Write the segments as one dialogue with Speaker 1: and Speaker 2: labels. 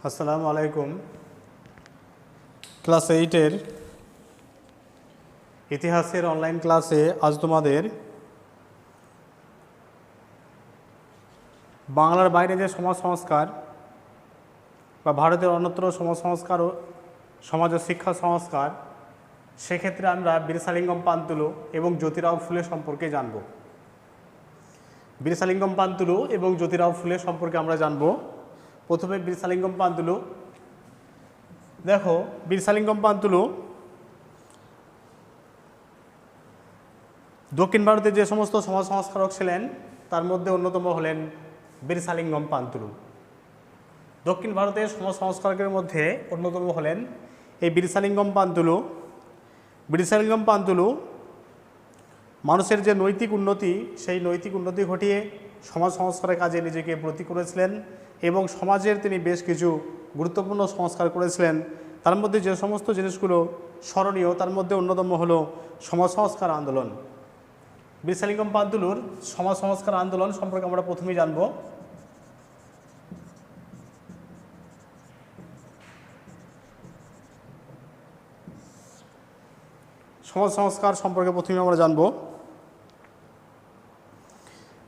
Speaker 1: আসসালামু আলাইকুম। ক্লাস 8-এর ইতিহাসের অনলাইন ক্লাসে আজ তোমাদের বাংলার বাইরে যে সমাজ সংস্কার বা ভারতের অন্যত্র সমাজ সংস্কার ও সমাজ ও শিক্ষা সংস্কার, সেক্ষেত্রে আমরা বীরেশলিঙ্গম পান্তুলু এবং জ্যোতিরাও ফুলে সম্পর্কে জানব। বীরেশলিঙ্গম পান্তুলু এবং জ্যোতিরাও ফুলে সম্পর্কে আমরা জানব। প্রথমে বীরেশলিঙ্গম পান্তুলু। দেখো, বীরেশলিঙ্গম পান্তুলু দক্ষিণ ভারতে যে সমস্ত সমাজ সংস্কারক ছিলেন তার মধ্যে অন্যতম হলেন বীরেশলিঙ্গম পান্তুলু। দক্ষিণ ভারতের সমাজ সংস্কারকের মধ্যে অন্যতম হলেন এই বীরেশলিঙ্গম পান্তুলু। বীরেশলিঙ্গম পান্তুলু মানুষের যে নৈতিক উন্নতি, সেই নৈতিক উন্নতি ঘটিয়ে সমাজ সংস্কারের কাজে নিজেকে ব্রতী করেছিলেন এবং সমাজের তিনি বেশ কিছু গুরুত্বপূর্ণ সংস্কার করেছিলেন। তার মধ্যে যে সমস্ত জিনিসগুলো স্মরণীয় তার মধ্যে অন্যতম হল সমাজ সংস্কার আন্দোলন। বীরেশলিঙ্গম পান্তুলুর সমাজ সংস্কার আন্দোলন সম্পর্কে আমরা প্রথমেই জানব। সমাজ সংস্কার সম্পর্কে প্রথমে আমরা জানব।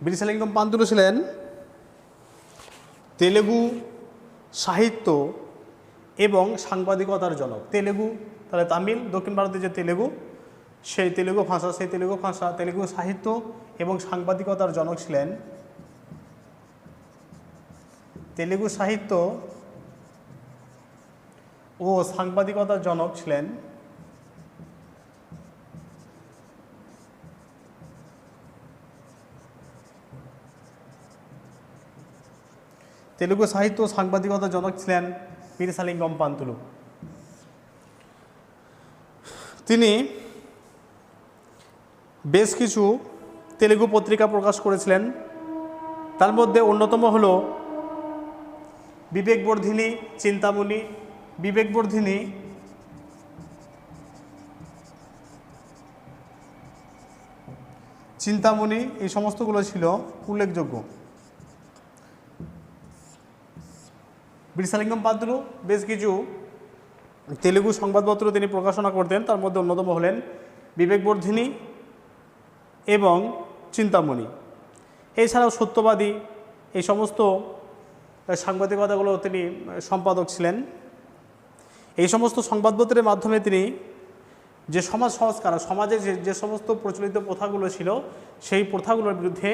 Speaker 1: বীরেশলিঙ্গম পান্তুলু ছিলেন তেলেগু সাহিত্য এবং সাংবাদিকতার জনক। তেলেগু তাহলে তামিল, দক্ষিণ ভারতে যে তেলেগু, সেই তেলেগু ভাষা, তেলেগু সাহিত্য এবং সাংবাদিকতার জনক ছিলেন। তেলেগু সাহিত্য ও সাংবাদিকতার জনক ছিলেন তেলুগু সাহিত্য ও সাংবাদিকতার জনক ছিলেন বীরেশলিঙ্গম পান্তুলু। তিনি বেশ কিছু তেলুগু পত্রিকা প্রকাশ করেছিলেন। তার মধ্যে অন্যতম হল বিবেকবর্ধিনী, চিন্তামণি, বিবেকবর্ধিনী, চিন্তামণি, এই সমস্তগুলো ছিল উল্লেখযোগ্য। বীরেশলিঙ্গম পান্তুলু বেশ কিছু তেলুগু সংবাদপত্র তিনি প্রকাশনা করতেন। তার মধ্যে অন্যতম হলেন বিবেকবর্ধিনী এবং চিন্তামণি। এছাড়াও সত্যবাদী, এই সমস্ত সাংবাদিকতাগুলো তিনি সম্পাদক ছিলেন। এই সমস্ত সংবাদপত্রের মাধ্যমে তিনি যে সমাজ সংস্কার, সমাজে যে সমস্ত প্রচলিত প্রথাগুলো ছিল সেই প্রথাগুলোর বিরুদ্ধে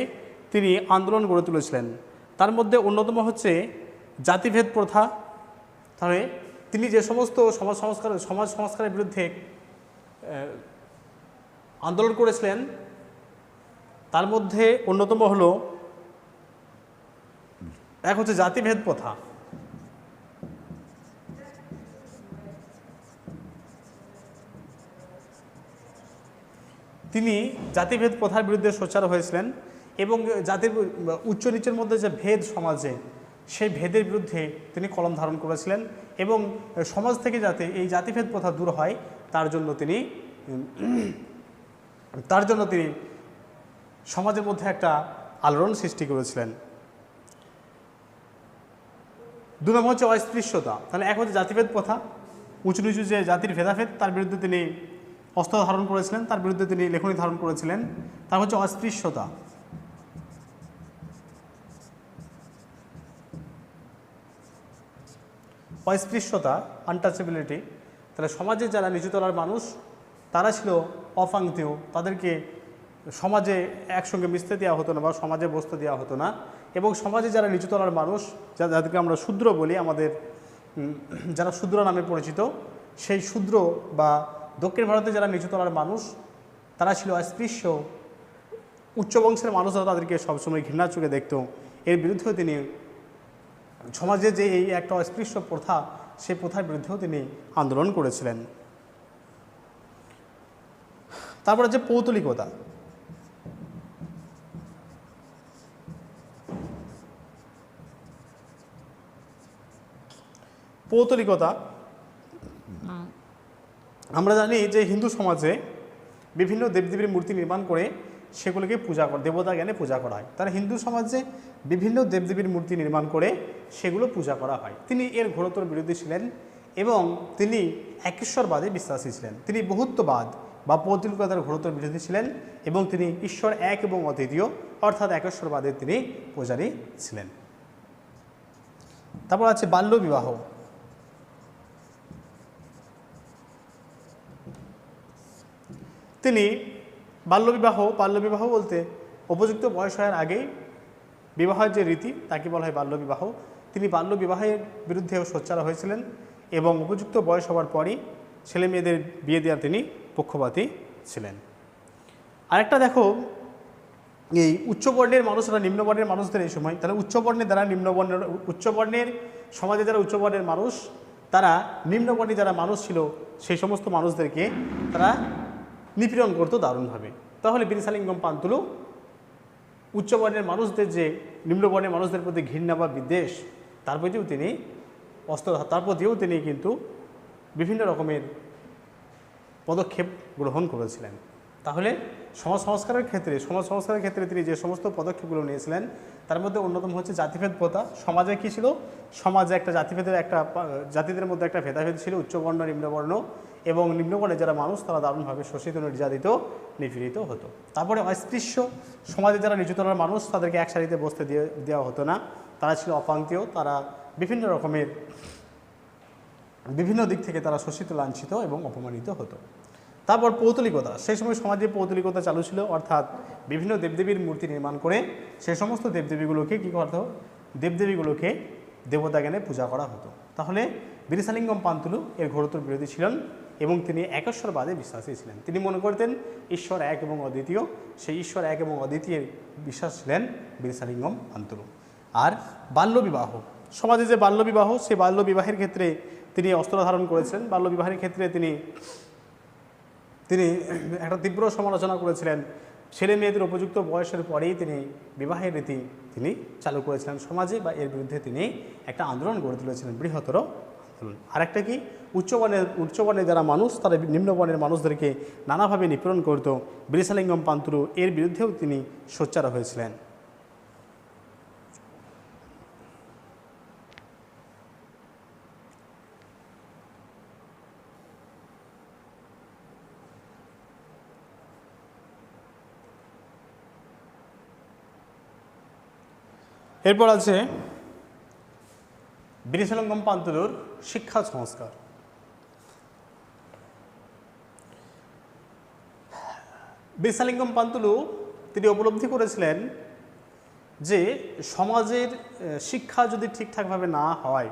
Speaker 1: তিনি আন্দোলন গড়ে তুলেছিলেন। তার মধ্যে অন্যতম হচ্ছে জাতিভেদ প্রথা। তাহলে তিনি যে সমস্ত সমাজ সংস্কারের বিরুদ্ধে আন্দোলন করেছিলেন তার মধ্যে অন্যতম হল এক হচ্ছে জাতিভেদ প্রথা। তিনি জাতিভেদ প্রথার বিরুদ্ধে সোচ্চার হয়েছিলেন এবং জাতির উচ্চ নিচের মধ্যে যে ভেদ সমাজে, সেই ভেদের বিরুদ্ধে তিনি কলম ধারণ করেছিলেন এবং সমাজ থেকে যাতে এই জাতিভেদ প্রথা দূর হয় তার জন্য তিনি সমাজের মধ্যে একটা আলোড়ন সৃষ্টি করেছিলেন। দু নম্বর হচ্ছে অস্পৃশ্যতা। তাহলে এক হচ্ছে জাতিভেদ প্রথা, উঁচু নিচু যে জাতির ভেদাভেদ, তার বিরুদ্ধে তিনি অস্ত্র ধারণ করেছিলেন, তার বিরুদ্ধে তিনি লেখনী ধারণ করেছিলেন। তার হচ্ছে অস্পৃশ্যতা। অস্পৃশ্যতা, আনটাচেবিলিটি। তাহলে সমাজে যারা নিচুতলার মানুষ তারা ছিল অপাঙ্ক্তেয়, তাদেরকে সমাজে একসঙ্গে মিশতে দেওয়া হতো না বা সমাজে বসতে দেওয়া হতো না। এবং সমাজে যারা নিচুতলার মানুষ, যাদেরকে আমরা শূদ্র বলি, আমাদের যারা শূদ্র নামে পরিচিত, সেই শূদ্র বা দক্ষিণ ভারতে যারা নিচুতলার মানুষ তারা ছিল অস্পৃশ্য। উচ্চ বংশের মানুষরা তাদেরকে সবসময় ঘৃণা চোখে দেখত। এর বিরুদ্ধেও তিনি সমাজে যে এই একটা অস্পৃশ্য প্রথা, সেই প্রথার বিরুদ্ধেও তিনি আন্দোলন করেছিলেন। তারপরে যে পৌতলিকতা। পৌতলিকতা আমরা জানি যে হিন্দু সমাজে বিভিন্ন দেবদেবীর মূর্তি নির্মাণ করে সেগুলোকে পূজা দেবতা জ্ঞানে পূজা করা হয়। তারা হিন্দু সমাজে বিভিন্ন দেবদেবীর মূর্তি নির্মাণ করে সেগুলো পূজা করা হয়। তিনি এর ঘোরতর বিরোধী ছিলেন এবং তিনি একেশ্বরবাদে বিশ্বাসী ছিলেন। তিনি বহুত্ববাদ বা পৌত্তলিকতার ঘোরতর বিরোধী ছিলেন এবং তিনি ঈশ্বর এক এবং অদ্বিতীয় অর্থাৎ একেশ্বরবাদের তিনি পূজারী ছিলেন। তারপর আছে বাল্যবিবাহ। তিনি বাল্যবিবাহ বলতে উপযুক্ত বয়স হওয়ার আগেই বিবাহের যে রীতি তাকে বলা হয় বাল্যবিবাহ। তিনি বাল্যবিবাহের বিরুদ্ধেও সোচ্চার হয়েছিলেন এবং উপযুক্ত বয়স হওয়ার পরই ছেলে মেয়েদের বিয়ে দেওয়ার তিনি পক্ষপাতী ছিলেন। আরেকটা দেখো, এই উচ্চবর্ণের মানুষরা নিম্নবর্ণের মানুষদের এই সময়, তাহলে উচ্চবর্ণের দ্বারা উচ্চবর্ণের সমাজে যারা উচ্চবর্ণের মানুষ তারা নিম্নবর্ণে যারা মানুষ ছিল সেই সমস্ত মানুষদেরকে তারা নিপীড়ন করতো দারুণভাবে। তাহলে বীরসালিঙ্গম পান্তুলু উচ্চবর্ণের মানুষদের যে নিম্নবর্ণের মানুষদের প্রতি ঘৃণা বা বিদ্বেষ তার প্রতিও তিনি কিন্তু বিভিন্ন রকমের পদক্ষেপ গ্রহণ করেছিলেন। তাহলে সমাজ সংস্কারের ক্ষেত্রে তিনি যে সমস্ত পদক্ষেপগুলো নিয়েছিলেন তার মধ্যে অন্যতম হচ্ছে জাতিভেদ প্রথা। সমাজে কী ছিল? সমাজে একটা জাতিদের মধ্যে একটা ভেদাভেদ ছিল, উচ্চবর্ণ নিম্নবর্ণ, এবং নিম্নবর্ণে যারা মানুষ তারা দারুণভাবে শোষিত, নির্যাতিত, নিপীড়িত হতো। তারপরে অস্পৃশ্য, সমাজে যারা নিচুতলার মানুষ তাদেরকে এক সারিতে বসতে দেওয়া হতো না, তারা ছিল অপাঙ্ক্তেয়, তারা বিভিন্ন দিক থেকে তারা শোষিত, লাঞ্ছিত এবং অপমানিত হতো। তারপর পৌত্তলিকতা। সেই সময় সমাজে পৌত্তলিকতা চালু ছিল, অর্থাৎ বিভিন্ন দেবদেবীর মূর্তি নির্মাণ করে সেই সমস্ত দেবদেবীগুলোকে কী করতে হতো? দেবদেবীগুলোকে দেবতা জ্ঞানে পূজা করা হতো। তাহলে বীরসালিঙ্গম পান্তুলু এর ঘোরতর বিরোধী ছিলেন এবং তিনি একেশ্বরবাদে বিশ্বাসী ছিলেন। তিনি মনে করতেন ঈশ্বর এক এবং অদ্বিতীয়, সেই ঈশ্বর এক এবং অদ্বিতীয় বিশ্বাস ছিলেন বীরসালিঙ্গম পান্তুলু। আর বাল্যবিবাহ, সমাজে যে বাল্যবিবাহ, সেই বাল্যবিবাহের ক্ষেত্রে তিনি অস্ত্র ধারণ করেছিলেন। বাল্যবিবাহের ক্ষেত্রে তিনি একটা তীব্র সমালোচনা করেছিলেন। ছেলে মেয়েদের উপযুক্ত বয়সের পরেই তিনি বিবাহের রীতি তিনি চালু করেছিলেন সমাজে, বা এর বিরুদ্ধে তিনি একটা আন্দোলন গড়ে তুলেছিলেন, বৃহত্তর আন্দোলন। আরেকটা কি, উচ্চবর্ণের যারা মানুষ তারা নিম্নবর্ণের মানুষদেরকে নানাভাবে নিপীড়ন করত। বীরসালিঙ্গম পান্তুলু এর বিরুদ্ধেও তিনি সোচ্চার হয়েছিলেন। এরপর আছে বীরসালিঙ্গম পান্তুলুর শিক্ষা সংস্কার। বীরসালিঙ্গম পান্তুলু তিনি উপলব্ধি করেছিলেন যে সমাজের শিক্ষা যদি ঠিকঠাকভাবে না হয়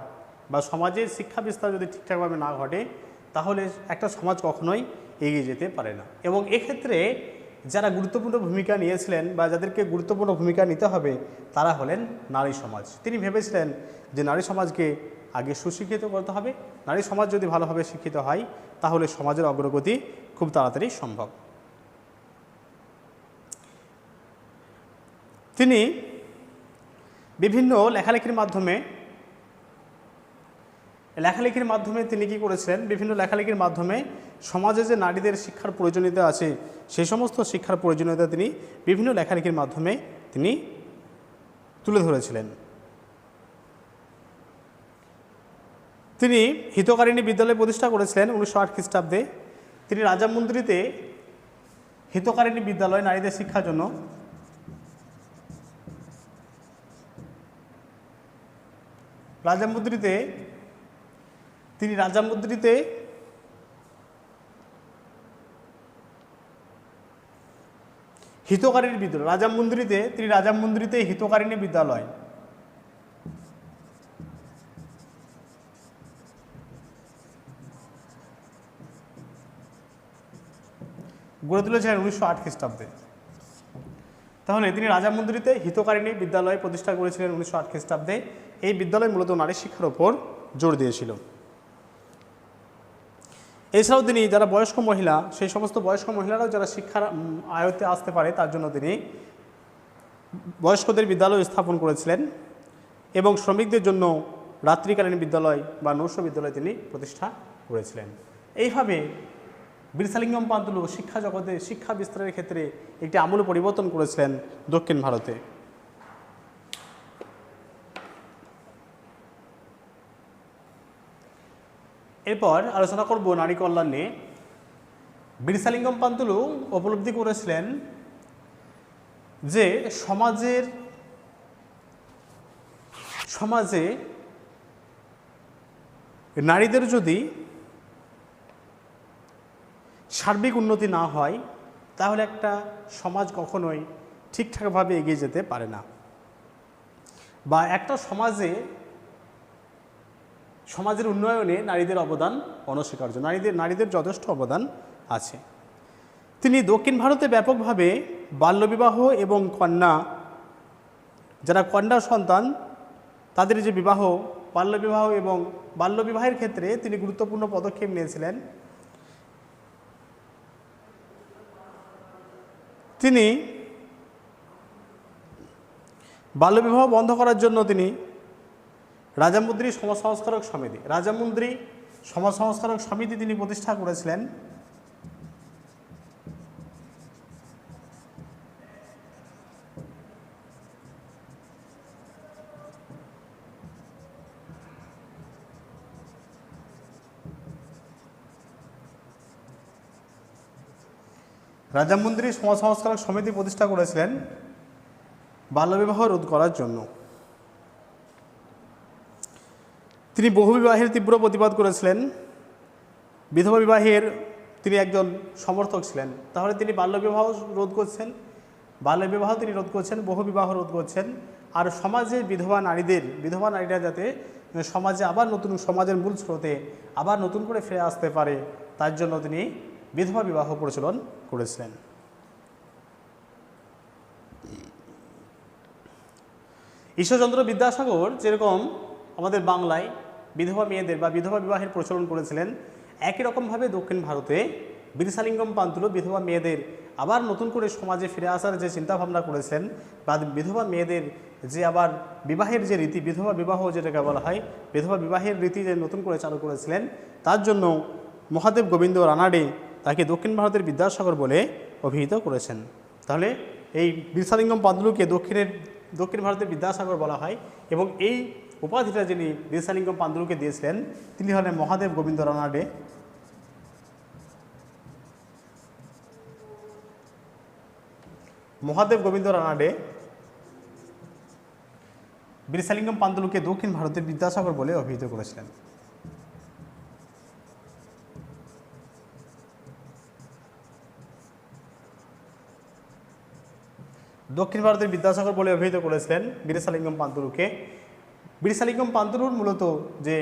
Speaker 1: বা সমাজের শিক্ষা বিস্তার যদি ঠিকঠাকভাবে না ঘটে তাহলে একটা সমাজ কখনোই এগিয়ে যেতে পারে না। এবং এক্ষেত্রে যারা গুরুত্বপূর্ণ ভূমিকা নিয়েছিলেন বা যাদেরকে গুরুত্বপূর্ণ ভূমিকা নিতে হবে তারা হলেন নারী সমাজ। তিনি ভেবেছিলেন যে নারী সমাজকে আগে সুশিক্ষিত করতে হবে। নারী সমাজ যদি ভালোভাবে শিক্ষিত হয় তাহলে সমাজের অগ্রগতি খুব তাড়াতাড়ি সম্ভব। তিনি বিভিন্ন লেখালেখির মাধ্যমে তিনি কি করেছিলেন? বিভিন্ন লেখালেখির মাধ্যমে সমাজে যে নারীদের শিক্ষার প্রয়োজনীয়তা আছে সেই সমস্ত শিক্ষার প্রয়োজনীয়তা তিনি বিভিন্ন লেখালেখির মাধ্যমে তিনি তুলে ধরেছিলেন। তিনি হিতকারিণী বিদ্যালয় প্রতিষ্ঠা করেছিলেন 1908 খ্রিস্টাব্দে। তিনি রাজামন্দিরিতে হিতকারিণী বিদ্যালয় নারীদের শিক্ষার জন্য রাজামন্দিরিতে হিতকারিণী বিদ্যালয় রাজামন্দিরিতে হিতকারিণী বিদ্যালয় গড়ে তুলেছিলেন 1908 খ্রিস্টাব্দে। তাহলে তিনি রাজামন্দিরিতে হিতকারিণী বিদ্যালয় প্রতিষ্ঠা করেছিলেন 1908 খ্রিস্টাব্দে। এই বিদ্যালয় মূলত নারী শিক্ষার উপর জোর দিয়েছিল। এছাড়াও তিনি যারা বয়স্ক মহিলা, সেই সমস্ত বয়স্ক মহিলারাও যারা শিক্ষার আয়ত্তে আসতে পারে তার জন্য তিনি বয়স্কদের বিদ্যালয় স্থাপন করেছিলেন এবং শ্রমিকদের জন্য রাত্রিকালীন বিদ্যালয় বা নৈশ বিদ্যালয় তিনি প্রতিষ্ঠা করেছিলেন। এইভাবে বীরসালিঙ্গম পান্তুলু শিক্ষা জগতে শিক্ষা বিস্তারের ক্ষেত্রে একটি আমূল পরিবর্তন করেছিলেন দক্ষিণ ভারতে। এরপর আলোচনা করব নারী কল্যাণ নিয়ে। বীরসালিঙ্গম পান্তুলু উপলব্ধি করেছিলেন যে সমাজে নারীদের যদি সার্বিক উন্নতি না হয় তাহলে একটা সমাজ কখনোই ঠিকঠাকভাবে এগিয়ে যেতে পারে না, বা একটা সমাজের উন্নয়নে নারীদের অবদান অনস্বীকার্য। নারীদের যথেষ্ট অবদান আছে। তিনি দক্ষিণ ভারতে ব্যাপকভাবে বাল্যবিবাহ এবং যারা কন্যা সন্তান তাদের যে বাল্যবিবাহ এবং বাল্যবিবাহের ক্ষেত্রে তিনি গুরুত্বপূর্ণ পদক্ষেপ নিয়েছিলেন। তিনি বাল্যবিবাহ বন্ধ করার জন্য তিনি রাজামুন্দ্রী সমাজ সংস্কারক সমিতি তিনি প্রতিষ্ঠা করেছিলেন। রাজামুন্দ্রী সমাজ সংস্কারক সমিতি প্রতিষ্ঠা করেছিলেন বাল্যবিবাহ রোধ করার জন্য। তিনি বহুবিবাহের তীব্র প্রতিবাদ করেছিলেন। বিধবা বিবাহের তিনি একজন সমর্থক ছিলেন। তাহলে তিনি বাল্যবিবাহ রোধ করছেন, তিনি রোধ করছেন, বহুবিবাহ রোধ করছেন। আর সমাজে বিধবা নারীরা যাতে সমাজে সমাজের মূল স্রোতে আবার নতুন করে ফিরে আসতে পারে তার জন্য তিনি বিধবা বিবাহ প্রচলন করেছিলেন। ঈশ্বরচন্দ্র বিদ্যাসাগর যেরকম আমাদের বাংলায় বিধবা মেয়েদের বা বিধবা বিবাহের প্রচলন করেছিলেন, একই রকমভাবে দক্ষিণ ভারতে বীরসালিঙ্গম পান্তুলু বিধবা মেয়েদের আবার নতুন করে সমাজে ফিরে আসার যে চিন্তাভাবনা করেছেন, বা বিধবা মেয়েদের যে আবার বিবাহের যে রীতি, বিধবা বিবাহ যেটাকে বলা হয়, বিধবা বিবাহের রীতি যে নতুন করে চালু করেছিলেন, তার জন্য মহাদেব গোবিন্দ রানাডে তাকে দক্ষিণ ভারতের বিদ্যাসাগর বলে অভিহিত করেছেন। তাহলে এই বীরসালিঙ্গম পান্তুলুকে দক্ষিণ ভারতের বিদ্যাসাগর বলা হয়, এবং এই উপাধিটা যিনি বীরসালিঙ্গম পান্তুলুকে দিয়েছিলেন তিনি হলেন মহাদেব গোবিন্দ রানাডে। বীরসালিঙ্গম পান্তুলুকে দক্ষিণ ভারতের বিদ্যাসাগর বলে অভিহিত করেছিলেন। দক্ষিণ ভারতের বিদ্যাসাগর বলে অভিহিত করেছিলেন বীরসালিঙ্গম পান্তুলুকে। বীরসালিঙ্গম পান্তুলুর মূলত যে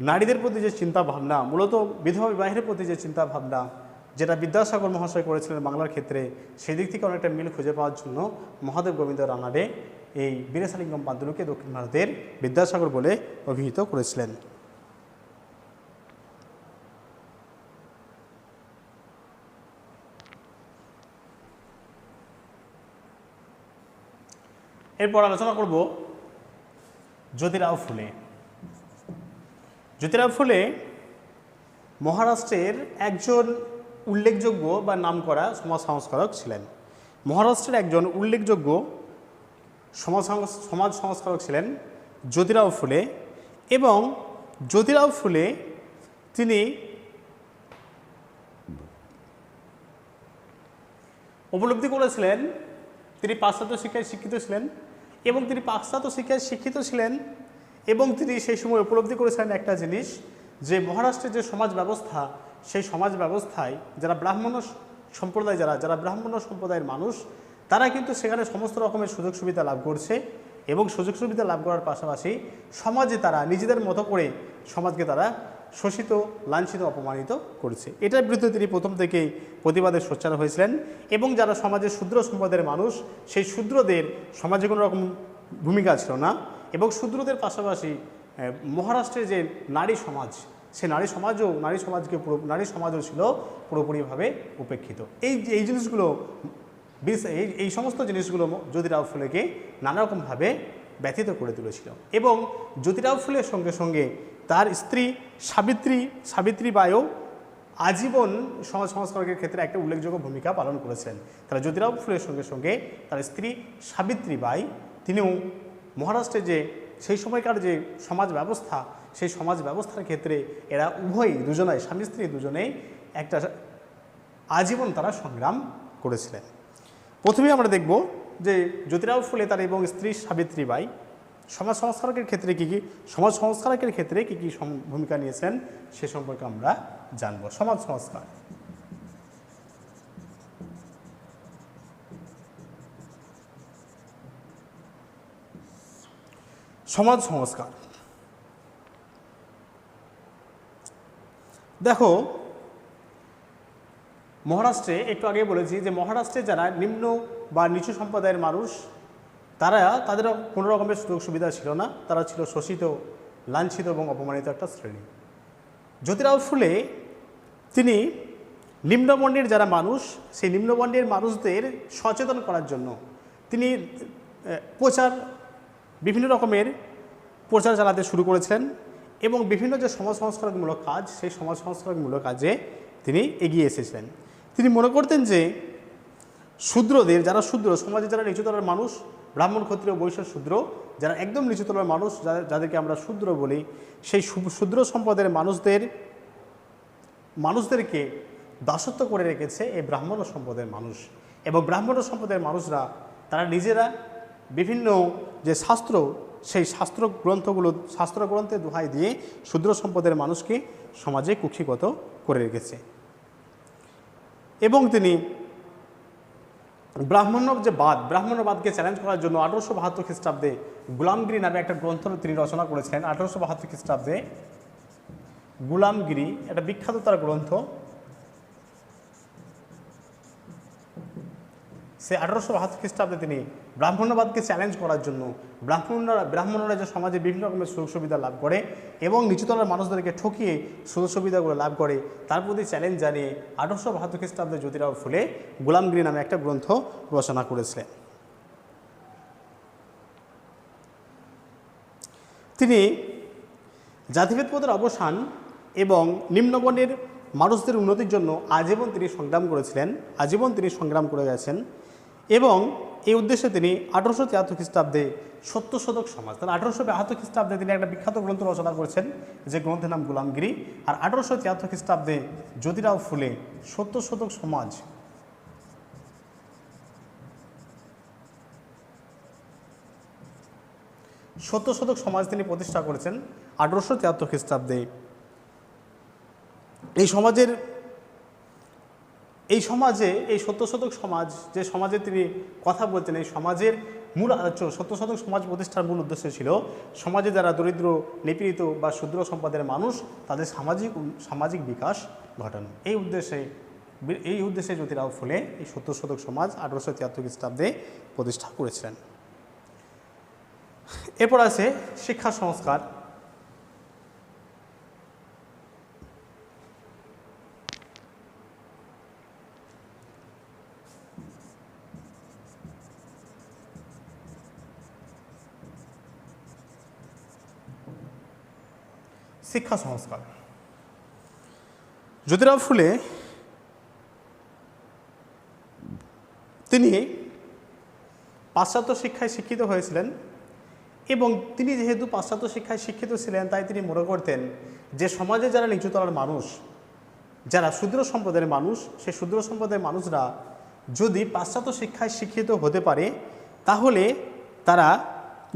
Speaker 1: নারীদের প্রতি যে চিন্তাভাবনা, মূলত বিধবা বিবাহের প্রতি যে চিন্তাভাবনা যেটা বিদ্যাসাগর মহাশয় করেছিলেন বাংলার ক্ষেত্রে, সেই দিক থেকে অনেকটা মিল খুঁজে পাওয়ার জন্য মহাদেব গোবিন্দ রানাডে এই বীরসালিঙ্গম পান্তুলুকে দক্ষিণ ভারতের বিদ্যাসাগর বলে অভিহিত করেছিলেন। এরপর আলোচনা করব জ্যোতিরাও ফুলে। জ্যোতিরাও ফুলে মহারাষ্ট্রের একজন উল্লেখযোগ্য বা নামকরা সমাজ সংস্কারক ছিলেন। মহারাষ্ট্রের একজন উল্লেখযোগ্য সমাজ সংস্কারক ছিলেন জ্যোতিরাও ফুলে। এবং জ্যোতিরাও ফুলে তিনি উপলব্ধি করেছিলেন, তিনি পাশ্চাত্য শিক্ষায় শিক্ষিত ছিলেন এবং তিনি সেই সময় উপলব্ধি করেছিলেন একটা জিনিস, যে মহারাষ্ট্রের যে সমাজ ব্যবস্থা, সেই সমাজ ব্যবস্থায় যারা ব্রাহ্মণ সম্প্রদায়ের মানুষ, তারা কিন্তু সেখানে সমস্ত রকমের সুযোগ সুবিধা লাভ করছে, এবং সুযোগ সুবিধা লাভ করার পাশাপাশি সমাজে তারা নিজেদের মতো করে সমাজকে তারা শোষিত, লাঞ্ছিত, অপমানিত করছে। এটার বিরুদ্ধে তিনি প্রথম থেকেই প্রতিবাদে সোচ্চার হয়েছিলেন। এবং যারা সমাজের শূদ্র সম্প্রদায়ের মানুষ, সেই শূদ্রদের সমাজে কোনো রকম ভূমিকা ছিল না, এবং শূদ্রদের পাশাপাশি মহারাষ্ট্রের যে নারী সমাজ, সে নারী সমাজও ছিল পুরোপুরিভাবে উপেক্ষিত। এই জিনিসগুলো, এই সমস্ত জিনিসগুলো জ্যোতিরাও ফুলেকে নানারকমভাবে ব্যথিত করে তুলেছিল। এবং জ্যোতিরাও ফুলের সঙ্গে সঙ্গে তার স্ত্রী সাবিত্রীবাইও আজীবন সমাজ সংস্কারকের ক্ষেত্রে একটা উল্লেখযোগ্য ভূমিকা পালন করেছেন। তারা জ্যোতিরাও ফুলের সঙ্গে সঙ্গে তার স্ত্রী সাবিত্রীবাই, তিনিও মহারাষ্ট্রের যে সেই সময়কার যে সমাজ ব্যবস্থা, সেই সমাজ ব্যবস্থার ক্ষেত্রে এরা উভয়ই দুজনাই স্বামী স্ত্রী দুজনেই একটা আজীবন তারা সংগ্রাম করেছিলেন। প্রথমেই আমরা দেখব যে জ্যোতিরাও ফুলে তার এবং স্ত্রী সাবিত্রীবাই সমাজ সংস্কারকের ক্ষেত্রে কী কী সমাজ সংস্কারকের ক্ষেত্রে কী কী ভূমিকা নিয়েছেন সে সম্পর্কে আমরা জানব। সমাজ সংস্কার। সমাজ সংস্কার দেখো, মহারাষ্ট্রে একটু আগে বলেছি যে মহারাষ্ট্রে যারা নিম্ন বা নিচু সম্প্রদায়ের মানুষ তাদের কোনো রকমের সুযোগ সুবিধা ছিল না, তারা ছিল শোষিত, লাঞ্ছিত এবং অপমানিত একটা শ্রেণী। জ্যোতিরাও ফুলে তিনি নিম্নবর্ণের যারা মানুষ, সেই নিম্নবর্ণের মানুষদের সচেতন করার জন্য তিনি বিভিন্ন রকমের প্রচার চালাতে শুরু করেছিলেন এবং বিভিন্ন যে সমাজ সংস্কারমূলক কাজ, সেই সমাজ সংস্কারমূলক কাজে তিনি এগিয়ে এসেছিলেন। তিনি মনে করতেন যে শূদ্রদের, যারা শূদ্র, সমাজে যারা নিচুতলার মানুষ, ব্রাহ্মণ, ক্ষত্রিয়, বৈশ্য, শূদ্র, যারা একদম নিচুতলার মানুষ, যাদেরকে আমরা শূদ্র বলি, সেই শূদ্র সম্প্রদায়ের মানুষদেরকে দাসত্ব করে রেখেছে এই ব্রাহ্মণ সম্প্রদায়ের মানুষ। এবং ব্রাহ্মণ সম্প্রদায়ের মানুষরা তারা নিজেরা বিভিন্ন যে শাস্ত্র, সেই শাস্ত্রগ্রন্থের দোহাই দিয়ে শূদ্র সম্প্রদায়ের মানুষকে সমাজে কুক্ষিগত করে রেখেছে। এবং তিনি ব্রাহ্মণ্যবাদকে চ্যালেঞ্জ করার জন্য 1872 খ্রিস্টাব্দে গুলামগিরি নামে একটা গ্রন্থ তিনি রচনা করেছিলেন। 1872 খ্রিস্টাব্দে গুলামগিরি একটা বিখ্যাত তার গ্রন্থ। সে 1872 খ্রিস্টাব্দে তিনি ব্রাহ্মণ্যবাদকে চ্যালেঞ্জ করার জন্য ব্রাহ্মণরা যে সমাজে বিভিন্ন রকমের সুযোগ সুবিধা লাভ করে এবং নিচুতলার মানুষদেরকে ঠকিয়ে সুযোগ সুবিধাগুলো লাভ করে, তার প্রতি চ্যালেঞ্জ জানিয়ে 1872 খ্রিস্টাব্দে জ্যোতিরাও ফুলে গুলামগিরি নামে একটা গ্রন্থ রচনা করেছিলেন। তিনি জাতিভেদ প্রথার অবসান এবং নিম্নবর্ণের মানুষদের উন্নতির জন্য আজীবন তিনি সংগ্রাম করে গেছেন। এবং এই উদ্দেশ্যে তিনি 1873 খ্রিস্টাব্দে সত্যশোধক সমাজ, তাহলে 1872 খ্রিস্টাব্দে তিনি একটা বিখ্যাত গ্রন্থ রচনা করেছেন যে গ্রন্থের নাম গুলামগিরি। আর 1873 খ্রিস্টাব্দে জ্যোতিরাও ফুলে সত্যশোধক সমাজ তিনি প্রতিষ্ঠা করেছেন 1873 খ্রিস্টাব্দে। এই সত্যশোধক সমাজ, যে সমাজে তিনি কথা বলতেন, এই সমাজের মূল সত্যশোধক সমাজ প্রতিষ্ঠার মূল উদ্দেশ্য ছিল সমাজে যারা দরিদ্র, নিপীড়িত বা ক্ষুদ্র সম্প্রদায়ের মানুষ, তাদের সামাজিক বিকাশ ঘটানো। এই উদ্দেশ্যে জ্যোতিরাও ফুলে এই সত্যশোধক সমাজ 1873 খ্রিস্টাব্দে প্রতিষ্ঠা করেছিলেন। এরপর আছে শিক্ষা সংস্কার। শিক্ষা সংস্কার জ্যোতিরাও ফুলে তিনি পাশ্চাত্য শিক্ষায় শিক্ষিত হয়েছিলেন এবং তিনি যেহেতু পাশ্চাত্য শিক্ষায় শিক্ষিত ছিলেন, তাই তিনি মনে করতেন যে সমাজে যারা নিচুতলার মানুষ, যারা শূদ্র সম্প্রদায়ের মানুষ, সেই শূদ্র সম্প্রদায়ের মানুষরা যদি পাশ্চাত্য শিক্ষায় শিক্ষিত হতে পারে তাহলে তারা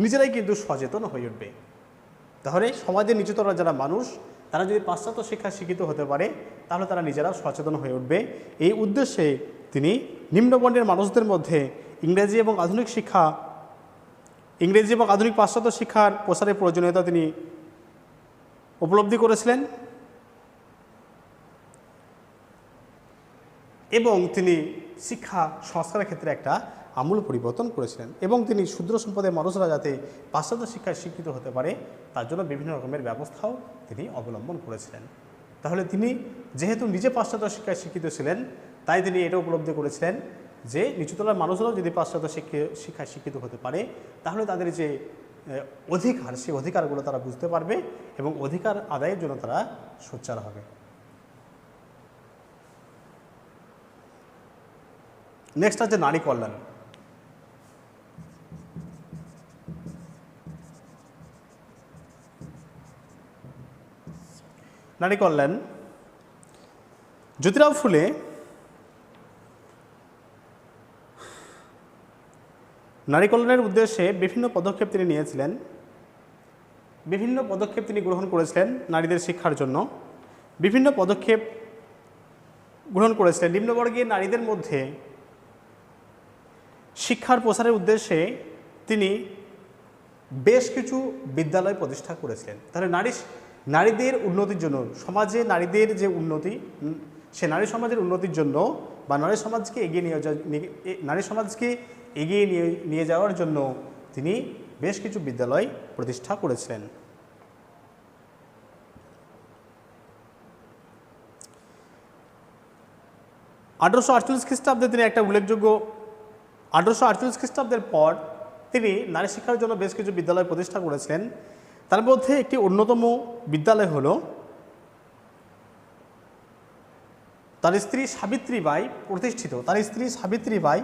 Speaker 1: নিজেরাই কিন্তু সচেতন হয়ে উঠবে। তাহলে সমাজের নিচুতলার যারা মানুষ, তারা যদি পাশ্চাত্য শিক্ষায় শিক্ষিত হতে পারে তাহলে তারা নিজেরা সচেতন হয়ে উঠবে। এই উদ্দেশ্যে তিনি নিম্নবর্ণের মানুষদের মধ্যে ইংরেজি এবং আধুনিক পাশ্চাত্য শিক্ষার প্রসারের প্রয়োজনীয়তা তিনি উপলব্ধি করেছিলেন এবং তিনি শিক্ষা সংস্কারের ক্ষেত্রে একটা আমূল পরিবর্তন করেছিলেন। এবং তিনি ক্ষুদ্র সম্প্রদায়ের মানুষরা যাতে পাশ্চাত্য শিক্ষায় শিক্ষিত হতে পারে তার জন্য বিভিন্ন রকমের ব্যবস্থাও তিনি অবলম্বন করেছিলেন। তাহলে তিনি যেহেতু নিজে পাশ্চাত্য শিক্ষায় শিক্ষিত ছিলেন, তাই তিনি এটা উপলব্ধি করেছিলেন যে নিচুতলার মানুষরাও যদি পাশ্চাত্য শিক্ষায় শিক্ষিত হতে পারে তাহলে তাদের যে অধিকার, সেই অধিকারগুলো তারা বুঝতে পারবে এবং অধিকার আদায়ের জন্য তারা সোচ্চার হবে। নেক্সট আছে নারী কল্যাণ। নারী কল্যাণ। জ্যোতিরাও ফুলে নারী কল্যাণের উদ্দেশ্যে বিভিন্ন পদক্ষেপ তিনি নিয়েছিলেন, বিভিন্ন পদক্ষেপ তিনি গ্রহণ করেছিলেন নারীদের শিক্ষার জন্য। বিভিন্ন পদক্ষেপ গ্রহণ করেছিলেন নিম্নবর্গের নারীদের মধ্যে শিক্ষার প্রসারের উদ্দেশ্যে তিনি বেশ কিছু বিদ্যালয় প্রতিষ্ঠা করেছিলেন। তাহলে নারীদের উন্নতির জন্য, সমাজে নারীদের যে উন্নতি, সে নারী সমাজের উন্নতির জন্য বা নারী সমাজকে এগিয়ে নিয়ে যাওয়ার জন্য তিনি বেশ কিছু বিদ্যালয় প্রতিষ্ঠা করেছিলেন। 1848 খ্রিস্টাব্দে তিনি একটা উল্লেখযোগ্য 1848 খ্রিস্টাব্দের পর তিনি নারী শিক্ষার জন্য বেশ কিছু বিদ্যালয় প্রতিষ্ঠা করেছিলেন। তার মধ্যে একটি অন্যতম বিদ্যালয় হল তার স্ত্রী সাবিত্রীবাই প্রতিষ্ঠিত, তার স্ত্রী সাবিত্রীবাই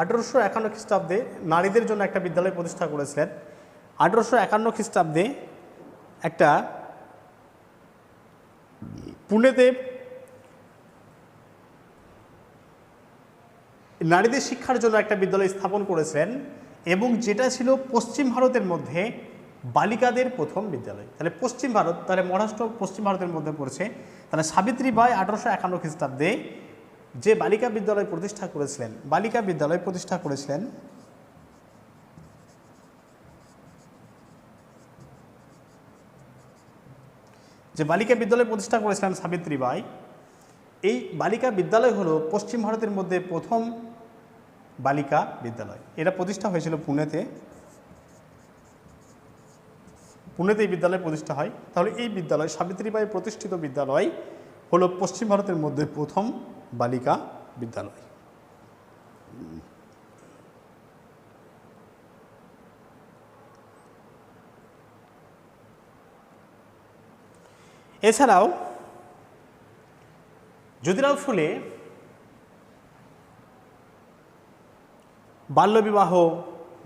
Speaker 1: 1851 খ্রিস্টাব্দে নারীদের জন্য একটা বিদ্যালয় প্রতিষ্ঠা করেছিলেন। 1851 খ্রিস্টাব্দে একটা পুনেতে নারীদের শিক্ষার জন্য একটা বিদ্যালয় স্থাপন করেছিলেন এবং যেটা ছিল পশ্চিম ভারতের মধ্যে বালিকাদের প্রথম বিদ্যালয়। তাহলে পশ্চিম ভারত, তাহলে মহারাষ্ট্র পশ্চিম ভারতের মধ্যে পড়ছে। তাহলে সাবিত্রীবাই 1851 খ্রিস্টাব্দে যে বালিকা বিদ্যালয় প্রতিষ্ঠা করেছিলেন, সাবিত্রীবাই, এই বালিকা বিদ্যালয় হলো পশ্চিম ভারতের মধ্যে প্রথম বালিকা বিদ্যালয়। এটা প্রতিষ্ঠা হয়েছিল পুনেতে এই বিদ্যালয় প্রতিষ্ঠা হয়। তাহলে এই বিদ্যালয়, সাবিত্রীবাই প্রতিষ্ঠিত বিদ্যালয় হলো পশ্চিম ভারতের মধ্যে প্রথম বালিকা বিদ্যালয়। এছাড়াও জ্যোতিরাও ফুলে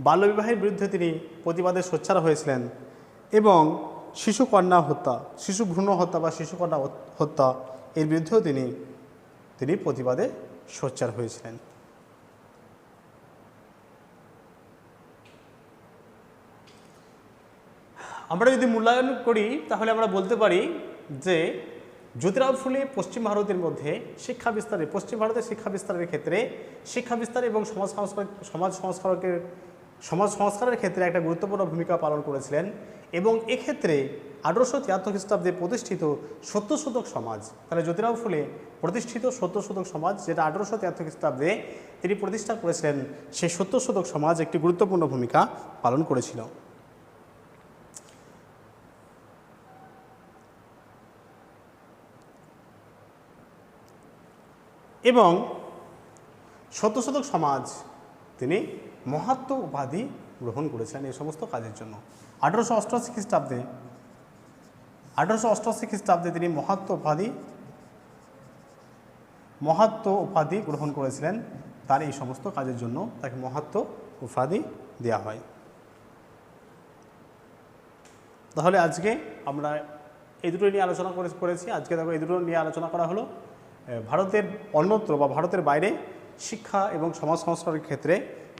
Speaker 1: বাল্যবিবাহের বিরুদ্ধে তিনি প্রতিবাদে সোচ্চার হয়েছিলেন এবং শিশু ভ্রূণ হত্যা বা শিশুকন্যা হত্যা এর বিরুদ্ধেও তিনি প্রতিবাদে সোচ্চার হয়েছিলেন। আমরা যদি মূল্যায়ন করি তাহলে আমরা বলতে পারি যে জ্যোতিরাও ফুলে পশ্চিম ভারতের শিক্ষা বিস্তারের ক্ষেত্রে এবং সমাজ সংস্কারের ক্ষেত্রে একটা গুরুত্বপূর্ণ ভূমিকা পালন করেছিলেন এবং এক্ষেত্রে 1873 খ্রিস্টাব্দে প্রতিষ্ঠিত সত্য শতক সমাজ, তাহলে জ্যোতিরাও ফুলে প্রতিষ্ঠিত সত্য শতক সমাজ যেটা 1873 খ্রিস্টাব্দে তিনি প্রতিষ্ঠা করেছিলেন, সেই সত্য শতক সমাজ একটি গুরুত্বপূর্ণ ভূমিকা পালন করেছিল। এবং সত্যশতক সমাজ তিনি মহাত্ম উপাধি গ্রহণ করেছিলেন এই সমস্ত কাজের জন্য। 1888 খ্রিস্টাব্দে তিনি মহাত্ম উপাধি গ্রহণ করেছিলেন। তার এই সমস্ত কাজের জন্য তাকে মহাত্ম উপাধি দেওয়া হয়। তাহলে আজকে আমরা এই দুটো নিয়ে আলোচনা করেছি। আজকে দেখো এই দুটো নিয়ে আলোচনা করা হলো ভারতের অন্যত্র বা ভারতের বাইরে শিক্ষা এবং সমাজ সংস্কারের ক্ষেত্রে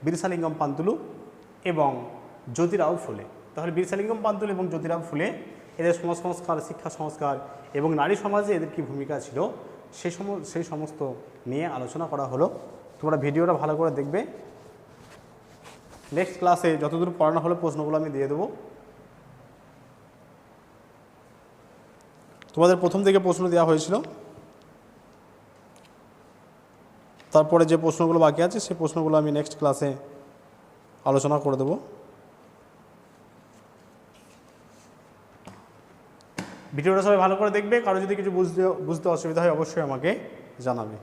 Speaker 1: বীরসালিঙ্গম পান্তুলু এবং জ্যোতিরাও ফুলে। তাহলে বীরসালিঙ্গম পান্তুলু এবং জ্যোতিরাও ফুলে এদের সমাজ সংস্কার, শিক্ষা সংস্কার এবং নারী সমাজে এদের কী ভূমিকা ছিল সেই সমস্ত নিয়ে আলোচনা করা হলো। তোমরা ভিডিওটা ভালো করে দেখবে। নেক্সট ক্লাসে যতদূর পড়ানো হলো প্রশ্নগুলো আমি দিয়ে দেবো। তোমাদের প্রথম থেকে প্রশ্ন দেওয়া হয়েছিল, তারপরে যে প্রশ্নগুলো বাকি আছে সেই প্রশ্নগুলো আমি নেক্সট ক্লাসে আলোচনা করে দেব। ভিডিওটা সবাই ভালো করে দেখবে। কারো যদি কিছু বুঝতে অসুবিধা হয় অবশ্যই আমাকে জানাবে।